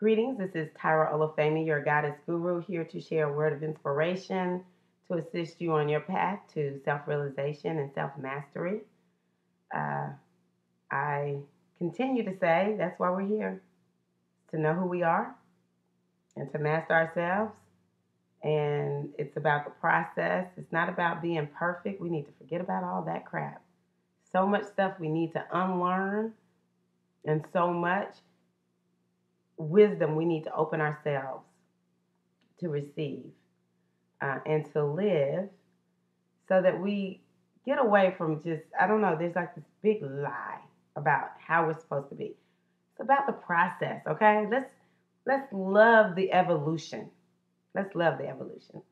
Greetings, this is Tyra Olafemi, your goddess guru, here to share a word of inspiration to assist you on your path to self realization and self mastery. Uh, I continue to say that's why we're here to know who we are and to master ourselves. And it's about the process, it's not about being perfect. We need to forget about all that crap. So much stuff we need to unlearn, and so much wisdom we need to open ourselves to receive and to live so that we get away from just, I don't know, there's like this big lie about how we're supposed to be. It's about the process, okay? Let's love the evolution. Let's love the evolution.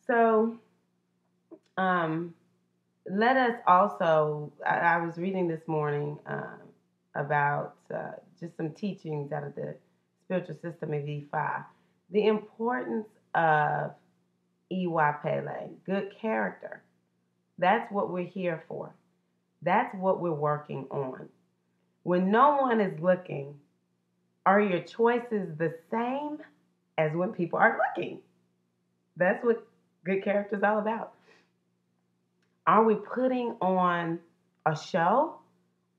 So, um, let us also, I was reading this morning about just some teachings out of the spiritual system of Ifa. The importance of Iwa Pele, good character. That's what we're here for. That's what we're working on. When no one is looking, are your choices the same as when people are looking? That's what good character is all about. Are we putting on a show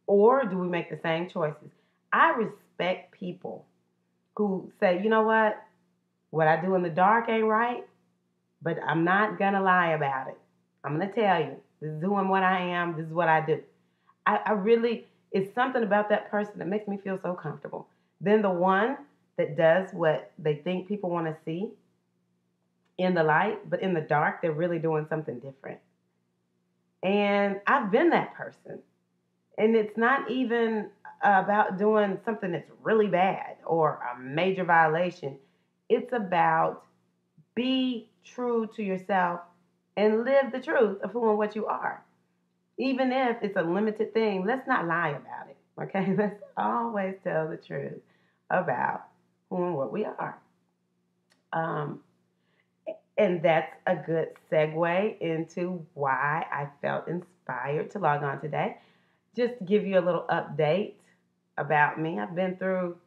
or do we make the same choices? I respect people who say, you know what I do in the dark ain't right, but I'm not gonna lie about it. I'm gonna tell you, this is doing what I am, this is what I do. I really, it's something about that person that makes me feel so comfortable. Then the one that does what they think people wanna see in the light, but in the dark, they're really doing something different. And I've been that person. And it's not even about doing something that's really bad or a major violation. It's about be true to yourself and live the truth of who and what you are. Even if it's a limited thing, let's not lie about it. Okay? Let's always tell the truth about who and what we are. Um, and that's a good segue into why I felt inspired to log on today. Just to give you a little update about me, I've been through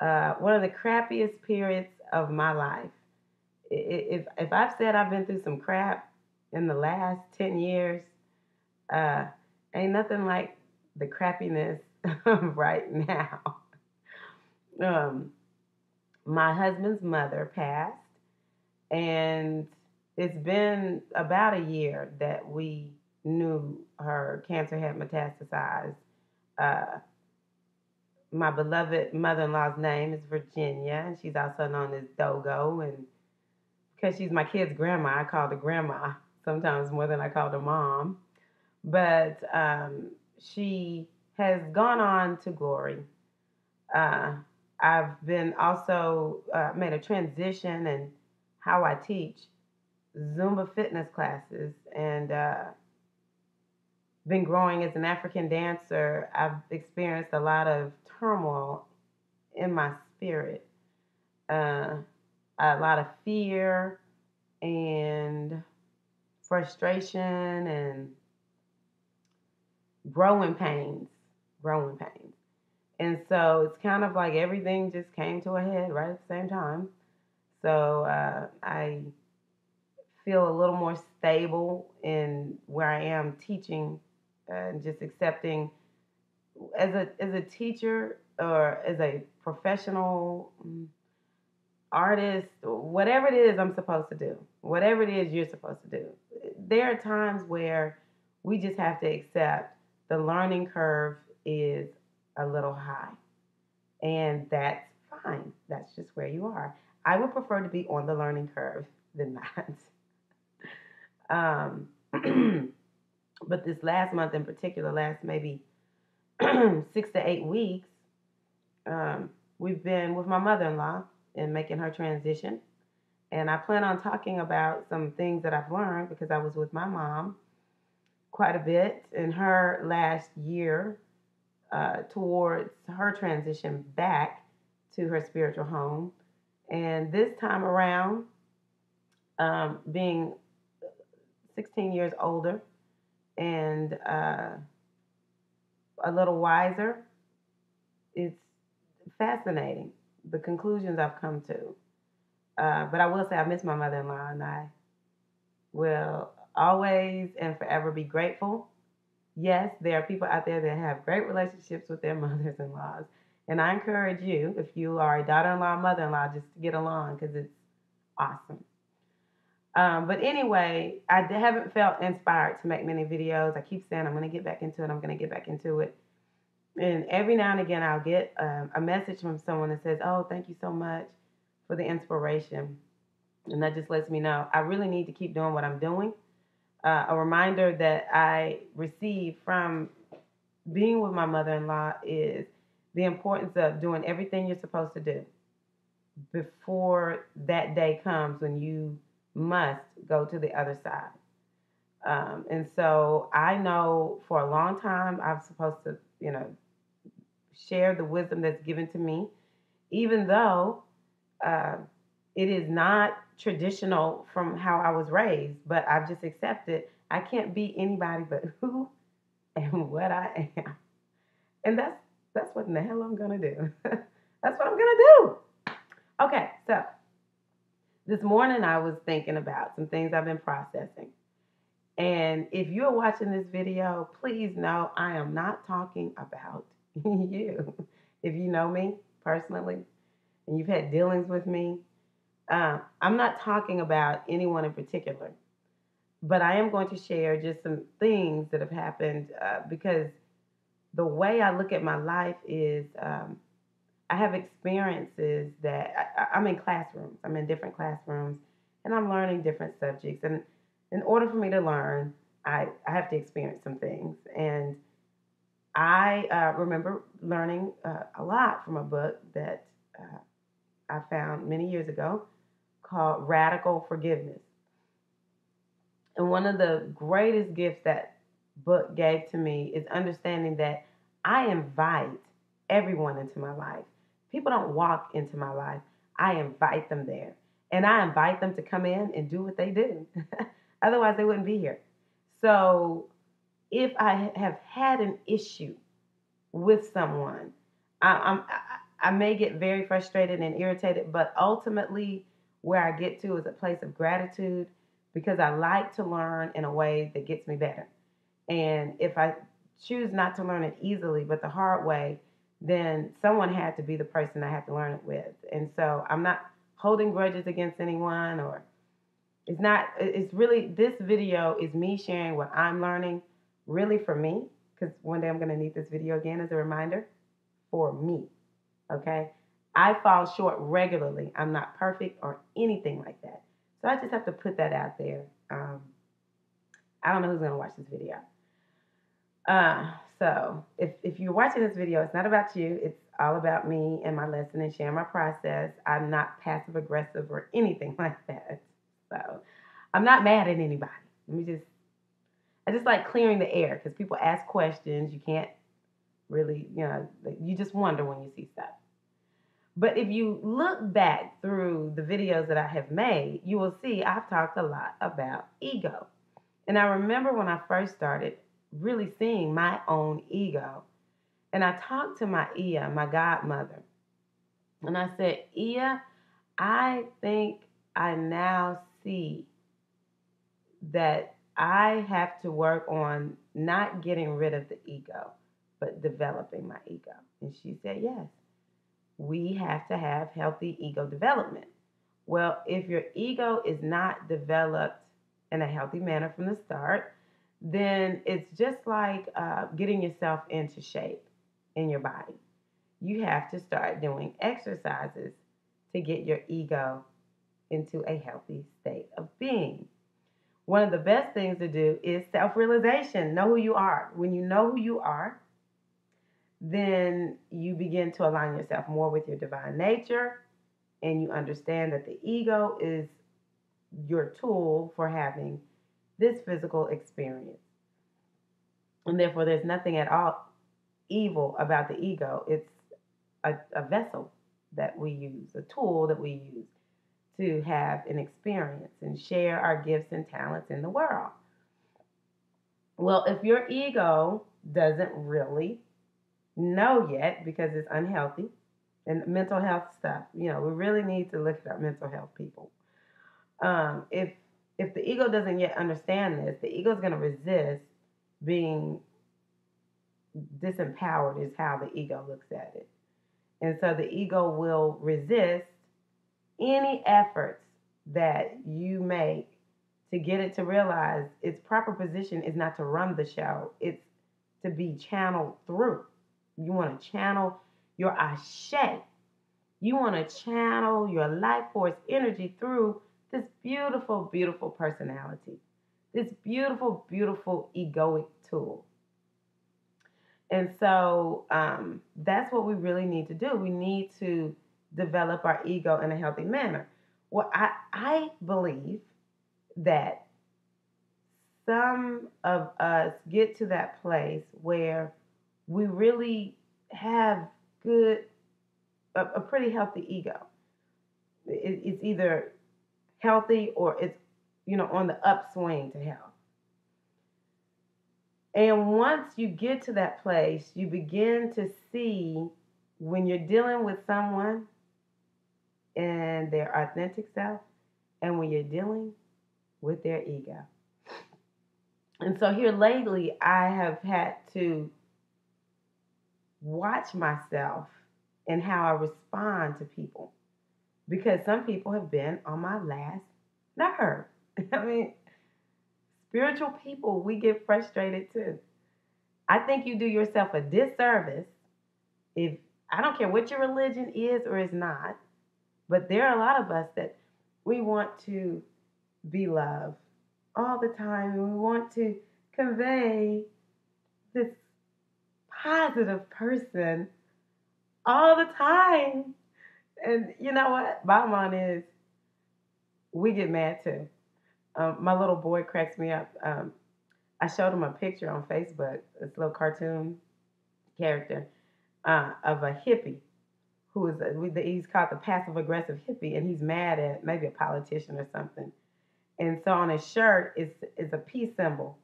one of the crappiest periods of my life. If I've said I've been through some crap in the last 10 years, uh, ain't nothing like the crappiness of right now. Um, my husband's mother passed, and it's been about a year that we knew her cancer had metastasized. Uh, my beloved mother-in-law's name is Virginia, and she's also known as Dogo. And because she's my kid's grandma, I called her grandma sometimes more than I called her mom. But she has gone on to glory. Uh, I've been also made a transition in how I teach Zumba fitness classes and been growing as an African dancer. I've experienced a lot of turmoil in my spirit, uh, a lot of fear and frustration and growing pains, growing pains. And so it's kind of like everything just came to a head right at the same time. So I feel a little more stable in where I am teaching and just accepting as a teacher or as a professional artist, whatever it is I'm supposed to do, whatever it is you're supposed to do. There are times where we just have to accept the learning curve is a little high, and that's fine. That's just where you are. I would prefer to be on the learning curve than not. Um, but this last month in particular, last maybe 6 to 8 weeks, we've been with my mother-in-law and making her transition. And I plan on talking about some things that I've learned because I was with my mom quite a bit in her last year towards her transition back to her spiritual home. And this time around, being 16 years older and a little wiser, it's fascinating. the conclusions I've come to. But I will say I miss my mother-in-law, and I will always and forever be grateful. Yes, there are people out there that have great relationships with their mothers-in-laws. And I encourage you, if you are a daughter-in-law, mother-in-law, just to get along because it's awesome. But anyway, haven't felt inspired to make many videos. I keep saying I'm going to get back into it. I'm going to get back into it. And every now and again, I'll get a message from someone that says, "Oh, thank you so much for the inspiration." And that just lets me know I really need to keep doing what I'm doing. A reminder that I received from being with my mother-in-law is the importance of doing everything you're supposed to do before that day comes when you must go to the other side. And so I know for a long time I'm supposed to, share the wisdom that's given to me, even though uh, it is not traditional from how I was raised, but I've just accepted I can't be anybody but who and what I am. And that's what in the hell I'm gonna do. That's what I'm gonna do. Okay, so this morning I was thinking about some things I've been processing. And if you're watching this video, please know I am not talking about you. If you know me personally and you've had dealings with me, I'm not talking about anyone in particular, but I am going to share just some things that have happened because the way I look at my life is I have experiences that I'm in classrooms. I'm in different classrooms and I'm learning different subjects. And in order for me to learn, I have to experience some things. And I remember learning a lot from a book that I found many years ago called Radical Forgiveness. And one of the greatest gifts that book gave to me is understanding that I invite everyone into my life. People don't walk into my life. I invite them there. And I invite them to come in and do what they do. Otherwise, they wouldn't be here. So if I have had an issue with someone, I may get very frustrated and irritated, but ultimately where I get to is a place of gratitude because I like to learn in a way that gets me better. And if I choose not to learn it easily, but the hard way, then someone had to be the person I had to learn it with. And so I'm not holding grudges against anyone or it's really, this video is me sharing what I'm learning really for me, because one day I'm going to need this video again as a reminder for me. Okay. I fall short regularly. I'm not perfect or anything like that. So I just have to put that out there. I don't know who's going to watch this video. So if you're watching this video, it's not about you. It's all about me and my lesson and sharing my process. I'm not passive aggressive or anything like that. So I'm not mad at anybody. I just like clearing the air because people ask questions. You can't really, you just wonder when you see stuff. But if you look back through the videos that I have made, you will see I've talked a lot about ego. And I remember when I first started really seeing my own ego. And I talked to my Ia, my godmother. And I said, Ia, I think I now see that I have to work on not getting rid of the ego, but developing my ego. And she said, yes, we have to have healthy ego development. Well, if your ego is not developed in a healthy manner from the start, then it's just like getting yourself into shape in your body. You have to start doing exercises to get your ego into a healthy state of being. One of the best things to do is self-realization. Know who you are. When you know who you are, then you begin to align yourself more with your divine nature, and you understand that the ego is your tool for having this physical experience. And therefore, there's nothing at all evil about the ego. It's a vessel that we use, a tool that we use to have an experience and share our gifts and talents in the world. Well, if your ego doesn't really know yet because it's unhealthy, and mental health stuff. We really need to look at our mental health, people. If the ego doesn't yet understand this, the ego is going to resist being disempowered. Is how the ego looks at it, and so the ego will resist any efforts that you make to get it to realize its proper position is not to run the show, it's to be channeled through. You want to channel your ashe. You want to channel your life force energy through this beautiful, beautiful personality, this beautiful, beautiful egoic tool. And so that's what we really need to do. We need to develop our ego in a healthy manner. Well, I believe that some of us get to that place where we really have a pretty healthy ego. It's either healthy or it's on the upswing to health. And once you get to that place, you begin to see when you're dealing with someone and their authentic self, and when you're dealing with their ego. And so here lately, I have had to watch myself and how I respond to people, because some people have been on my last nerve. I mean, spiritual people, we get frustrated too. I think you do yourself a disservice if, I don't care what your religion is or is not, but there are a lot of us that we want to be loved all the time, and we want to convey this positive person all the time. And you know what? Bottom line is, we get mad too. My little boy cracks me up. I showed him a picture on Facebook, this little cartoon character of a hippie who is he's called the passive aggressive hippie, and he's mad at maybe a politician or something. And so on his shirt is a peace symbol,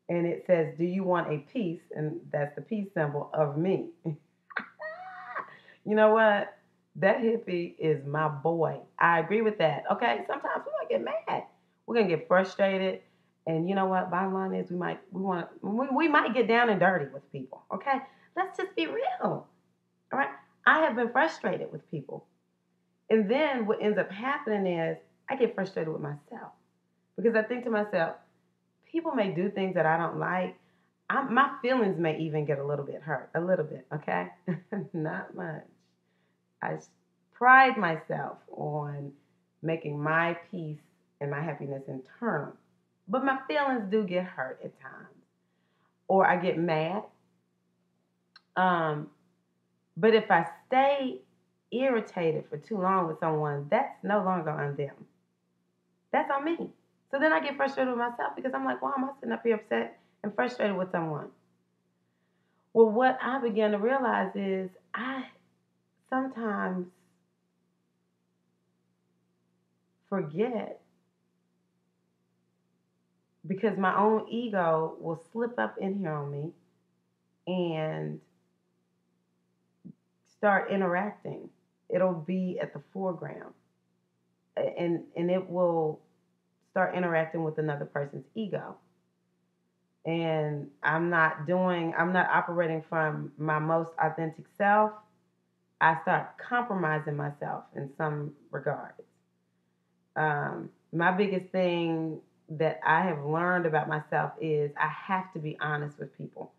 and it says, "Do you want a piece?" And that's the peace symbol of me. You know what? That hippie is my boy. I agree with that. Okay, sometimes we're gonna get mad. We're gonna get frustrated. And you know what? Bottom line is we might get down and dirty with people. Okay? Let's just be real. All right. I have been frustrated with people. And then what ends up happening is I get frustrated with myself. Because I think to myself, people may do things that I don't like. My feelings may even get a little bit hurt. A little bit, okay? Not much. I pride myself on making my peace and my happiness internal. But my feelings do get hurt at times. Or I get mad. Um, but if I stay irritated for too long with someone, that's no longer on them. That's on me. So then I get frustrated with myself because I'm like, why am I sitting up here upset and frustrated with someone? Well, what I began to realize is I sometimes forget, because my own ego will slip up in here on me and start interacting. It'll be at the foreground, and it will start interacting with another person's ego. And I'm not operating from my most authentic self. I start compromising myself in some regards. My biggest thing that I have learned about myself is I have to be honest with people.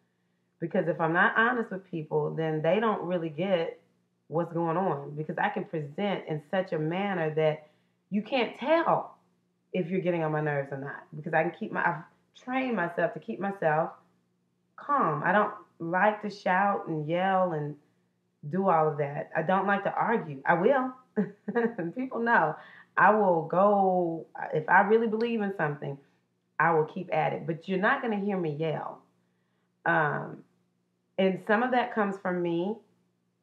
Because if I'm not honest with people, then they don't really get what's going on. Because I can present in such a manner that you can't tell if you're getting on my nerves or not. Because I've trained myself to keep myself calm. I don't like to shout and yell and do all of that. I don't like to argue. I will. People know. I will go, if I really believe in something, I will keep at it. But you're not going to hear me yell. Um, and some of that comes from me.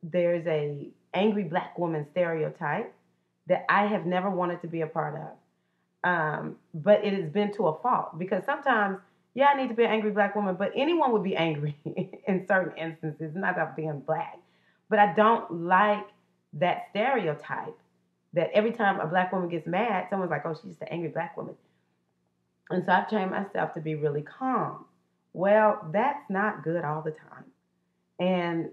There's a angry black woman stereotype that I have never wanted to be a part of. But it has been to a fault, because sometimes, yeah, I need to be an angry black woman, but anyone would be angry in certain instances, not about being black. But I don't like that stereotype that every time a black woman gets mad, someone's like, oh, she's just an angry black woman. And so I've trained myself to be really calm. Well, that's not good all the time. And,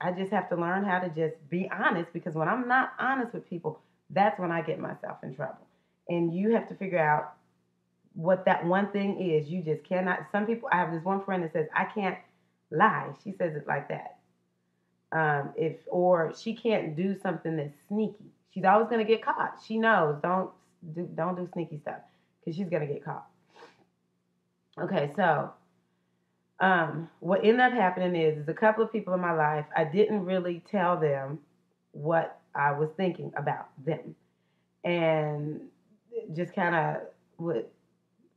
I just have to learn how to just be honest, because when I'm not honest with people, that's when I get myself in trouble. And you have to figure out what that one thing is. You just cannot. Some people, I have this one friend that says, I can't lie. She says it like that. If or she can't do something that's sneaky. She's always gonna get caught. She knows. Don't do sneaky stuff because she's gonna get caught. Okay, so what ended up happening is a couple of people in my life, I didn't really tell them what I was thinking about them, and just kind of would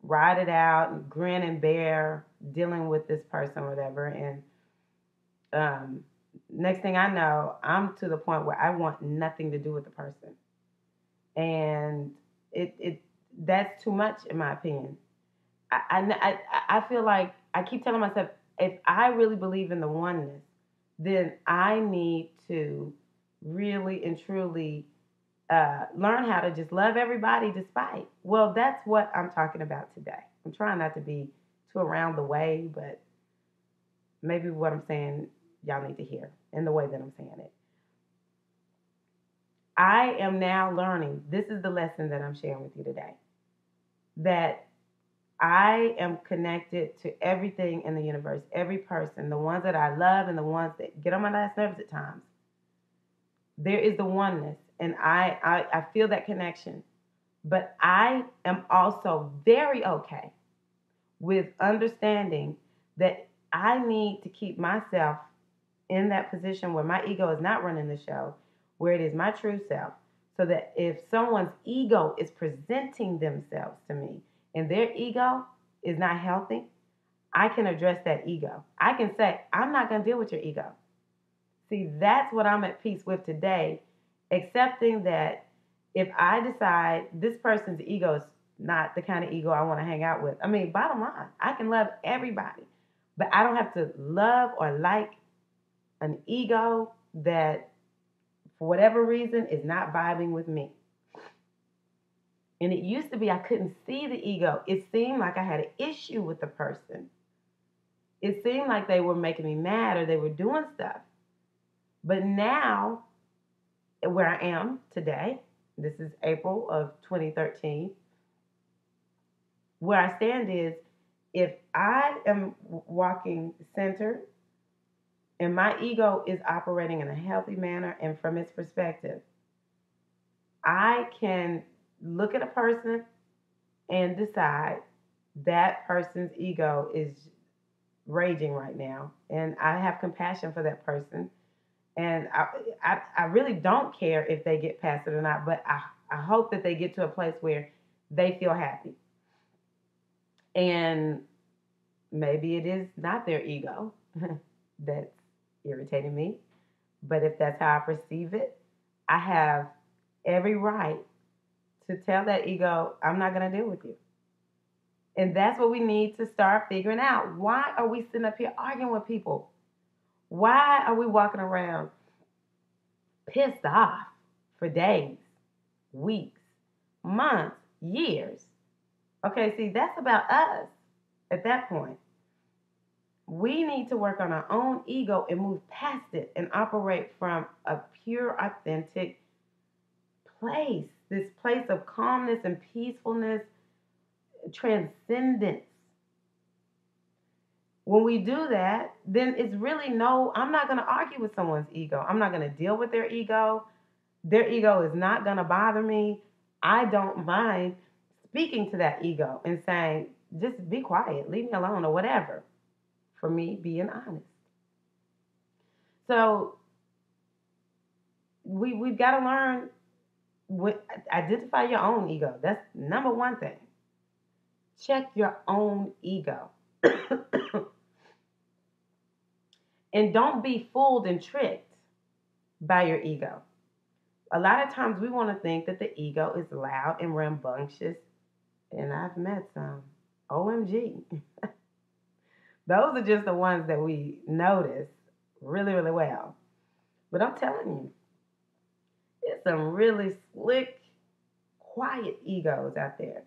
ride it out and grin and bear dealing with this person or whatever. And next thing I know, I'm to the point where I want nothing to do with the person, and it that's too much in my opinion. I feel like I keep telling myself, if I really believe in the oneness, then I need to really and truly learn how to just love everybody despite. Well, that's what I'm talking about today. I'm trying not to be too around the way, but maybe what I'm saying y'all need to hear in the way that I'm saying it. I am now learning, this is the lesson that I'm sharing with you today, that I am connected to everything in the universe, every person, the ones that I love and the ones that get on my last nerves at times. There is the oneness, and I feel that connection. But I am also very okay with understanding that I need to keep myself in that position where my ego is not running the show, where it is my true self, so that if someone's ego is presenting themselves to me and their ego is not healthy, I can address that ego. I can say, I'm not going to deal with your ego. See, that's what I'm at peace with today, accepting that if I decide this person's ego is not the kind of ego I want to hang out with. I mean, bottom line, I can love everybody, but I don't have to love or like an ego that, for whatever reason, is not vibing with me. And it used to be I couldn't see the ego. It seemed like I had an issue with the person. It seemed like they were making me mad or they were doing stuff. But now, where I am today, this is April of 2013, where I stand is, if I am walking centered and my ego is operating in a healthy manner and from its perspective, I can look at a person and decide that person's ego is raging right now. And I have compassion for that person. And I really don't care if they get past it or not, but I hope that they get to a place where they feel happy. And maybe it is not their ego that's irritating me, but if that's how I perceive it, I have every right to tell that ego, I'm not going to deal with you. And that's what we need to start figuring out. Why are we sitting up here arguing with people? Why are we walking around pissed off for days, weeks, months, years? Okay, see, that's about us at that point. We need to work on our own ego and move past it and operate from a pure, authentic place. This place of calmness and peacefulness, transcendence. When we do that, then it's really I'm not going to argue with someone's ego. I'm not going to deal with their ego. Their ego is not going to bother me. I don't mind speaking to that ego and saying, just be quiet, leave me alone, or whatever, for me being honest. So we've got to learn, identify your own ego. That's number one thing. Check your own ego. And don't be fooled and tricked by your ego. A lot of times we want to think that the ego is loud and rambunctious, and I've met some. OMG. Those are just the ones that we notice really, really well. But I'm telling you, some really slick, quiet egos out there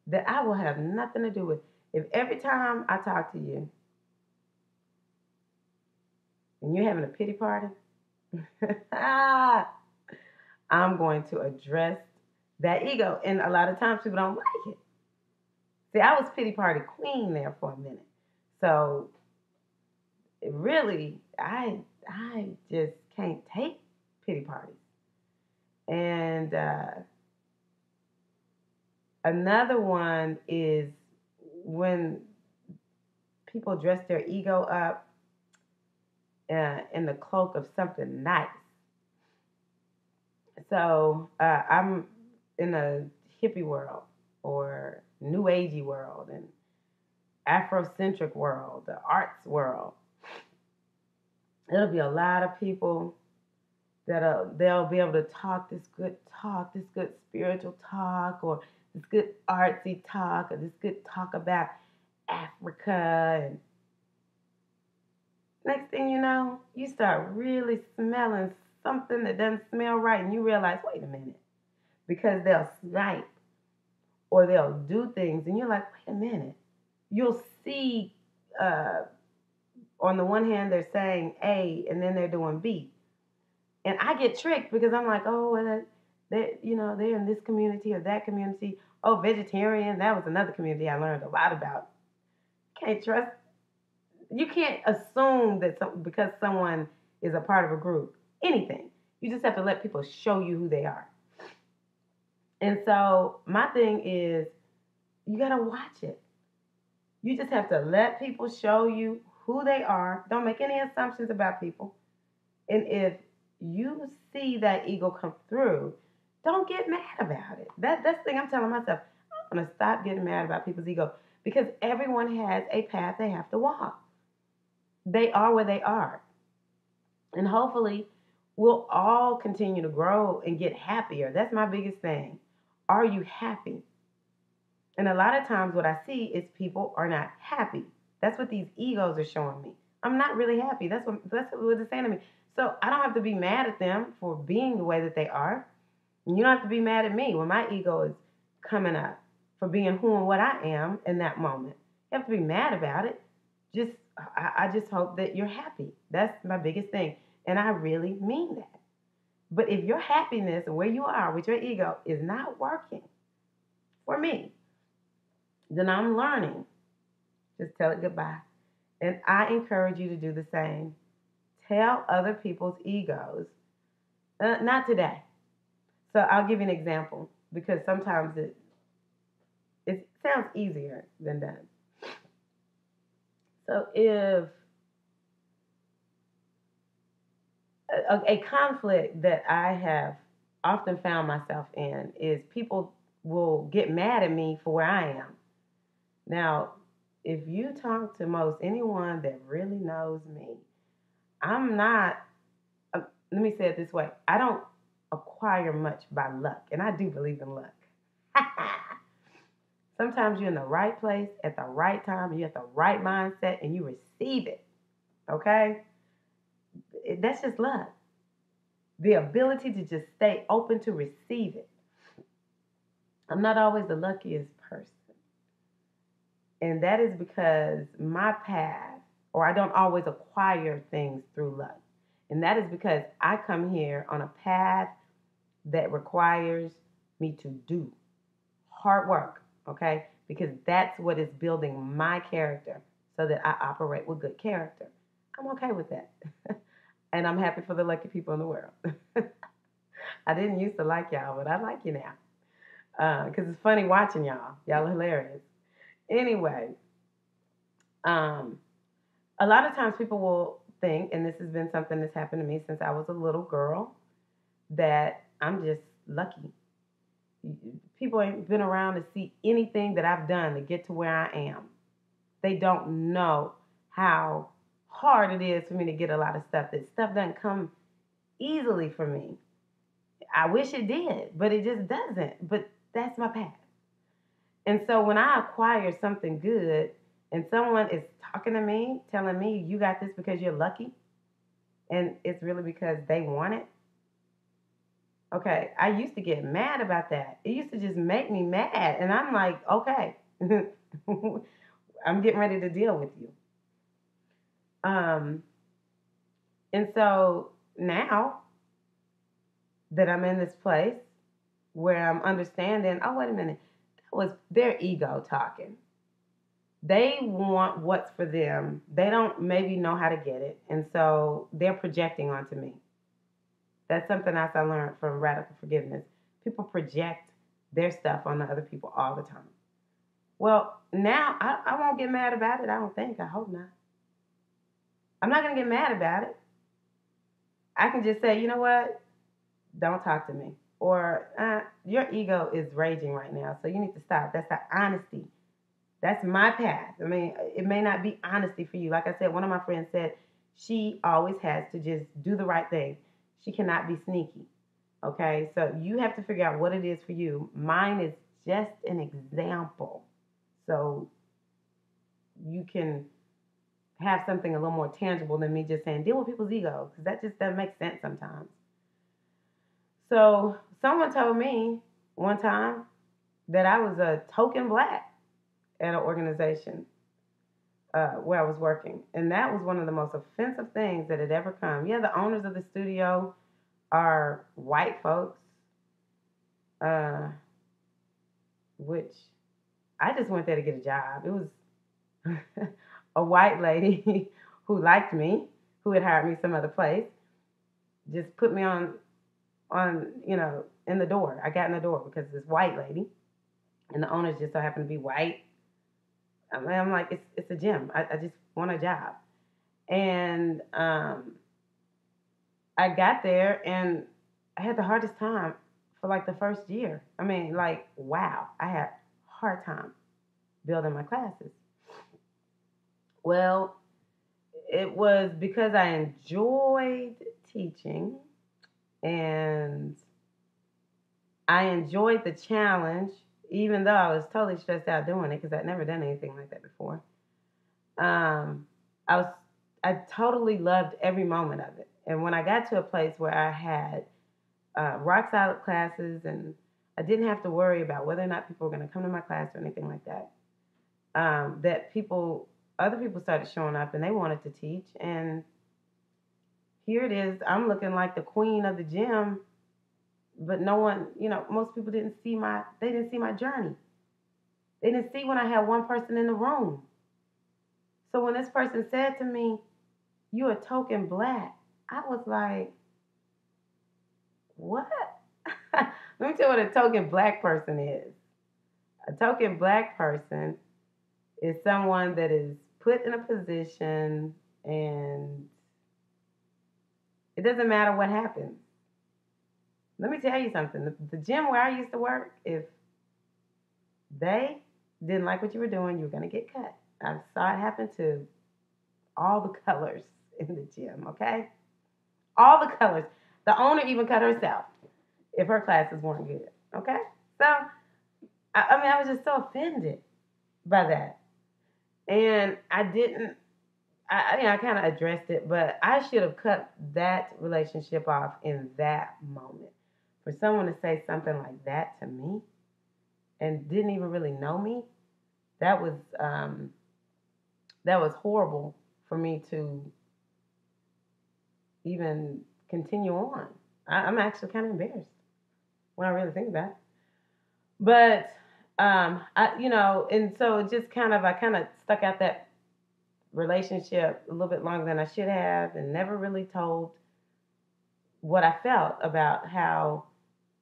that I will have nothing to do with. If every time I talk to you and you're having a pity party, I'm going to address that ego. And a lot of times people don't like it. See, I was pity party queen there for a minute. So it really, I just can't take pity parties. And another one is when people dress their ego up in the cloak of something nice. So I'm in a hippie world or new agey world and Afrocentric world, the arts world. It'll be a lot of people that they'll be able to talk, this good spiritual talk, or this good artsy talk, or this good talk about Africa. And next thing you know, you start really smelling something that doesn't smell right, and you realize, wait a minute, because they'll snipe or they'll do things, and you're like, wait a minute. You'll see, on the one hand, they're saying A, and then they're doing B. And I get tricked because I'm like, oh, well, they're in this community or that community. Oh, vegetarian, that was another community I learned a lot about. Can't trust. You can't assume that because someone is a part of a group, anything. You just have to let people show you who they are. And so my thing is, you gotta watch it. You just have to let people show you who they are. Don't make any assumptions about people. And if you see that ego come through, don't get mad about it. That's the thing I'm telling myself. I'm going to stop getting mad about people's ego because everyone has a path they have to walk. They are where they are. And hopefully, we'll all continue to grow and get happier. That's my biggest thing. Are you happy? And a lot of times what I see is people are not happy. That's what these egos are showing me. I'm not really happy. That's what it's saying to me. So I don't have to be mad at them for being the way that they are. And you don't have to be mad at me when my ego is coming up for being who and what I am in that moment. You have to be mad about it. I just hope that you're happy. That's my biggest thing. And I really mean that. But if your happiness and where you are with your ego is not working for me, then I'm learning. Just tell it goodbye. And I encourage you to do the same. Tell other people's egos. Not today. So I'll give you an example because sometimes it sounds easier than done. So if a conflict that I have often found myself in is people will get mad at me for where I am. Now, if you talk to most anyone that really knows me, I'm not, let me say it this way, I don't acquire much by luck, and I do believe in luck. Sometimes you're in the right place at the right time, you have the right mindset, and you receive it, okay? That's just luck. The ability to just stay open to receive it. I'm not always the luckiest person. And that is because my path, or I don't always acquire things through luck. And that is because I come here on a path that requires me to do hard work, okay? Because that's what is building my character so that I operate with good character. I'm okay with that. And I'm happy for the lucky people in the world. I didn't used to like y'all, but I like you now. Because it's funny watching y'all. Y'all are hilarious. Anyway, a lot of times people will think, and this has been something that's happened to me since I was a little girl, that I'm just lucky. People ain't been around to see anything that I've done to get to where I am. They don't know how hard it is for me to get a lot of stuff. That stuff doesn't come easily for me. I wish it did, but it just doesn't. But that's my path. And so when I acquire something good and someone is talking to me, telling me you got this because you're lucky, and it's really because they want it, Okay, I used to get mad about that. It used to just make me mad. And I'm like, okay, I'm getting ready to deal with you. Um, and so now that I'm in this place where I'm understanding, oh, wait a minute, that was their ego talking. They want what's for them. They don't maybe know how to get it. And so they're projecting onto me. That's something else I learned from radical forgiveness. People project their stuff on the other people all the time. Well, now I won't get mad about it. I don't think. I hope not. I'm not going to get mad about it. I can just say, you know what? Don't talk to me. Or your ego is raging right now, so you need to stop. That's the honesty. That's my path. I mean, it may not be honesty for you. Like I said, one of my friends said she always has to just do the right thing. She cannot be sneaky. Okay, so you have to figure out what it is for you. Mine is just an example. So you can have something a little more tangible than me just saying deal with people's ego, because that just doesn't make sense sometimes. So someone told me one time that I was a token black at an organization where I was working, and that was one of the most offensive things that had ever come. Yeah, the owners of the studio are white folks, uh, which I just went there to get a job. It was a white lady who liked me, who had hired me some other place, just put me on in the door. I got in the door because of this white lady, and the owners just so happened to be white. I'm like, it's a gym. I just want a job, and I got there and I had the hardest time for like the first year. I mean, like, wow, I had a hard time building my classes. Well, it was because I enjoyed teaching and I enjoyed the challenge, even though I was totally stressed out doing it because I'd never done anything like that before. Um, I was, I totally loved every moment of it. And when I got to a place where I had rock solid classes and I didn't have to worry about whether or not people were going to come to my class or anything like that, that other people started showing up and they wanted to teach. And here it is, I'm looking like the queen of the gym, but no one, most people they didn't see my journey. They didn't see when I had one person in the room. So when this person said to me, "You're a token black," I was like, "What?" Let me tell you what a token black person is. A token black person is someone that is put in a position and it doesn't matter what happens. Let me tell you something. The gym where I used to work, if they didn't like what you were doing, you were going to get cut. I saw it happen to all the colors in the gym, okay? All the colors. The owner even cut herself if her classes weren't good, okay? So, I was just so offended by that. And I didn't, I kind of addressed it, but I should have cut that relationship off in that moment. For someone to say something like that to me and didn't even really know me, that was um, that was horrible for me to even continue on. I'm actually kind of embarrassed when I really think about it. But and so it just I kind of stuck out that relationship a little bit longer than I should have, and never really told what I felt about how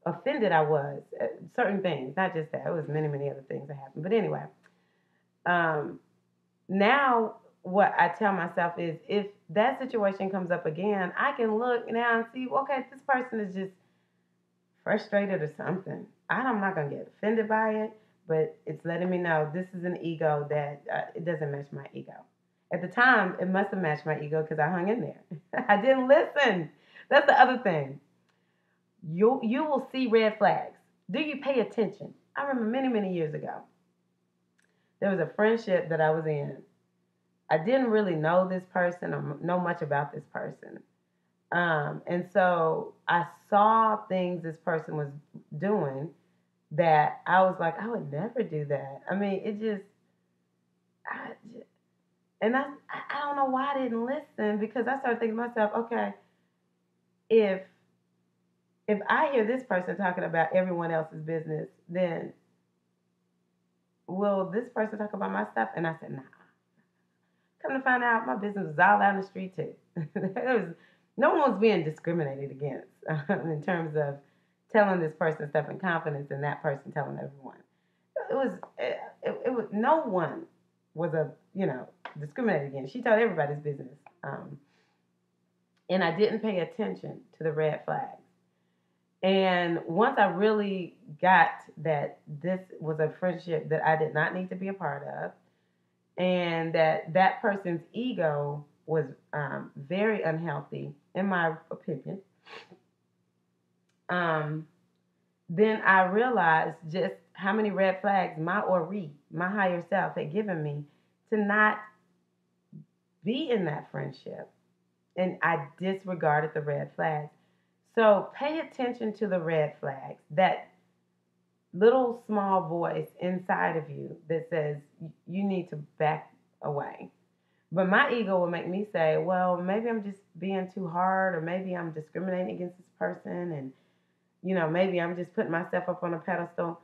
offended I was at certain things. Not just that; it was many, many other things that happened. But anyway, um, now what I tell myself is, if that situation comes up again, I can look now and see, okay, this person is just frustrated or something. I'm not gonna get offended by it, but it's letting me know this is an ego that it doesn't match my ego. At the time, it must have matched my ego because I hung in there. I didn't listen. That's the other thing. You will see red flags. Do you pay attention? I remember many, many years ago, there was a friendship that I was in. I didn't really know this person or know much about this person. And so I saw things this person was doing that I was like, I would never do that. I mean, I just, and I don't know why I didn't listen, because I started thinking to myself, okay, if if I hear this person talking about everyone else's business, then will this person talk about my stuff? And I said, nah. Come to find out, my business was all out in the street too. No one was being discriminated against in terms of telling this person stuff in confidence and that person telling everyone. It was it was no one was discriminated against. She told everybody's business, and I didn't pay attention to the red flags. And once I really got that this was a friendship that I did not need to be a part of, and that person's ego was very unhealthy, in my opinion, um, then I realized just how many red flags my Ori, my higher self, had given me to not be in that friendship. And I disregarded the red flags. So pay attention to the red flags, that little small voice inside of you that says you need to back away. But my ego will make me say, well, maybe I'm just being too hard, or maybe I'm discriminating against this person, and maybe I'm just putting myself up on a pedestal.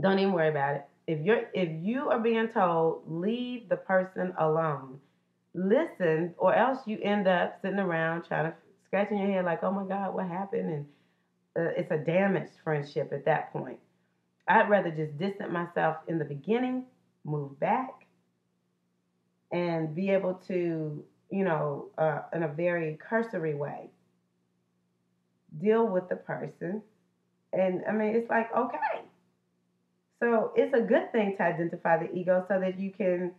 Don't even worry about it. If you are being told leave the person alone, listen, or else you end up sitting around trying to scratching your head like, oh my God, what happened? And it's a damaged friendship at that point. I'd rather just distance myself in the beginning, move back, and be able to, in a very cursory way, deal with the person. And I mean, it's like, okay. So it's a good thing to identify the ego so that you can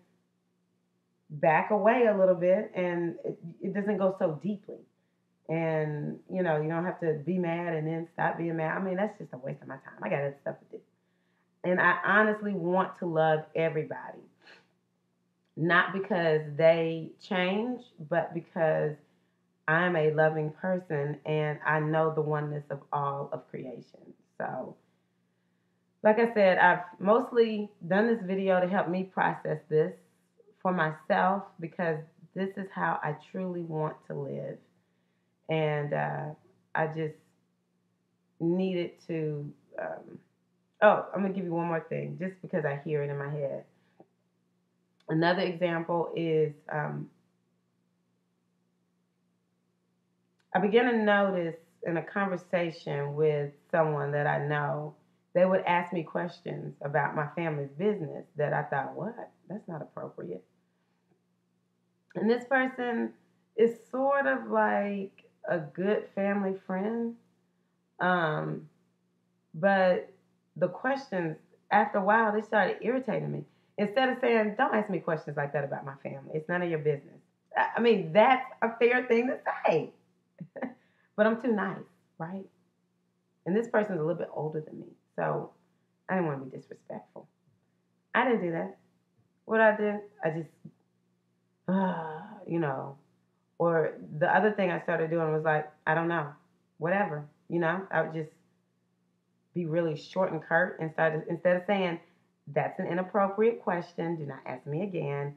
back away a little bit, and it doesn't go so deeply. And, you don't have to be mad and then stop being mad. I mean, that's just a waste of my time. I got other stuff to do. And I honestly want to love everybody, not because they change, but because I'm a loving person and I know the oneness of all of creation. So, like I said, I've mostly done this video to help me process this for myself, because this is how I truly want to live. And I just needed to. I'm going to give you one more thing, just because I hear it in my head. Another example is I began to notice in a conversation with someone that I know, they would ask me questions about my family's business that I thought, what? That's not appropriate. And this person is sort of like a good family friend. But the questions, after a while, they started irritating me. Instead of saying, don't ask me questions like that about my family, it's none of your business. I mean, that's a fair thing to say. But I'm too nice, right? And this person's a little bit older than me. So I didn't want to be disrespectful. I didn't do that. What I did, I just, or the other thing I started doing was like, I don't know, whatever, I would just be really short and curt instead of saying, that's an inappropriate question, do not ask me again.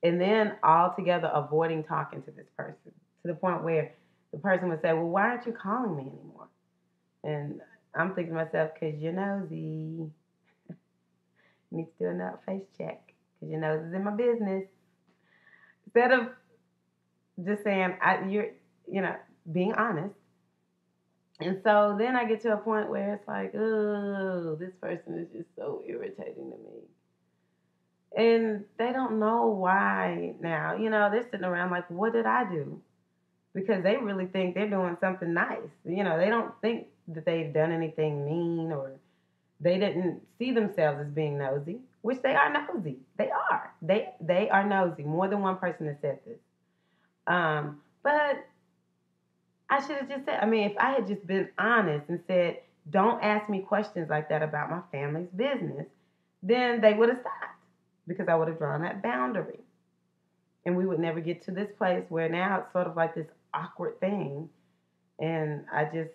And then altogether avoiding talking to this person, to the point where the person would say, well, why aren't you calling me anymore? And I'm thinking to myself, because you're nosy. You need to do another face check, because your nose is in my business. Instead of just saying, you're, being honest. And so then I get to a point where it's like, oh, this person is just so irritating to me. And they don't know why now. They're sitting around like, what did I do? Because they really think they're doing something nice. They don't think that they've done anything mean, or they didn't see themselves as being nosy, which they are nosy. They are. They are nosy. More than one person has said this. But I should have just said, if I had just been honest and said, don't ask me questions like that about my family's business, then they would have stopped, because I would have drawn that boundary. And we would never get to this place where now it's sort of like this awkward thing. And I just,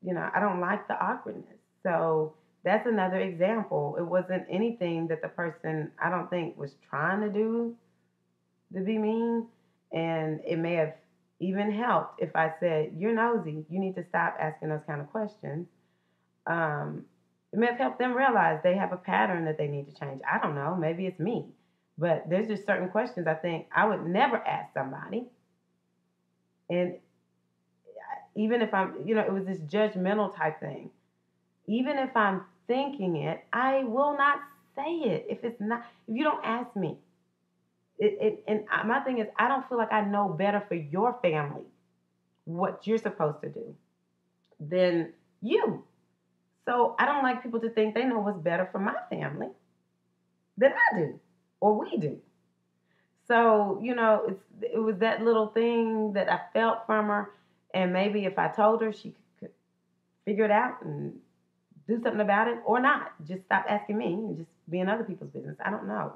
I don't like the awkwardness. So that's another example. It wasn't anything that the person, I don't think, was trying to do to be mean. And it may have even helped if I said, "You're nosy. You need to stop asking those kind of questions." Um, it may have helped them realize they have a pattern that they need to change. I don't know. Maybe it's me. But there's just certain questions I think I would never ask somebody. And even if I'm, it was this judgmental type thing. Even if I'm thinking it, I will not say it if it's not, if you don't ask me. My thing is, I don't feel like I know better for your family what you're supposed to do than you. So I don't like people to think they know what's better for my family than I do or we do. So, it was that little thing that I felt from her. And maybe if I told her, she could figure it out and do something about it or not. Just stop asking me and just be in other people's business. I don't know.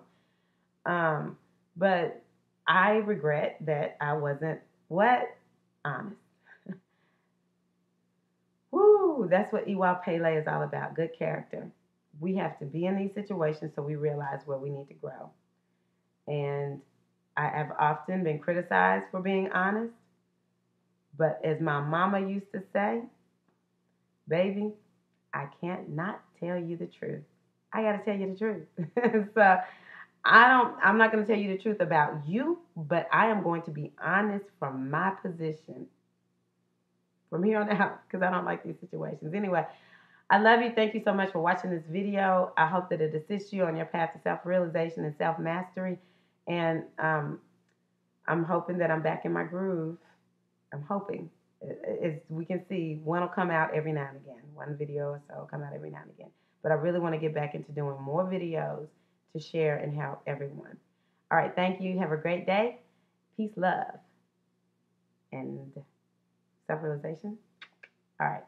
But I regret that I wasn't what? Honest. Woo, that's what Iwa Pele is all about. Good character. We have to be in these situations so we realize where we need to grow. And I have often been criticized for being honest. But as my mama used to say, baby, I can't not tell you the truth. I got to tell you the truth. So I'm not going to tell you the truth about you, but I am going to be honest from my position from here on out because I don't like these situations. Anyway, I love you. Thank you so much for watching this video. I hope that it assists you on your path to self-realization and self-mastery. And I'm hoping that I'm back in my groove. I'm hoping. As we can see, one will come out every now and again. One video or so will come out every now and again. But I really want to get back into doing more videos to share and help everyone. All right, thank you. Have a great day. Peace, love, and self-realization. All right.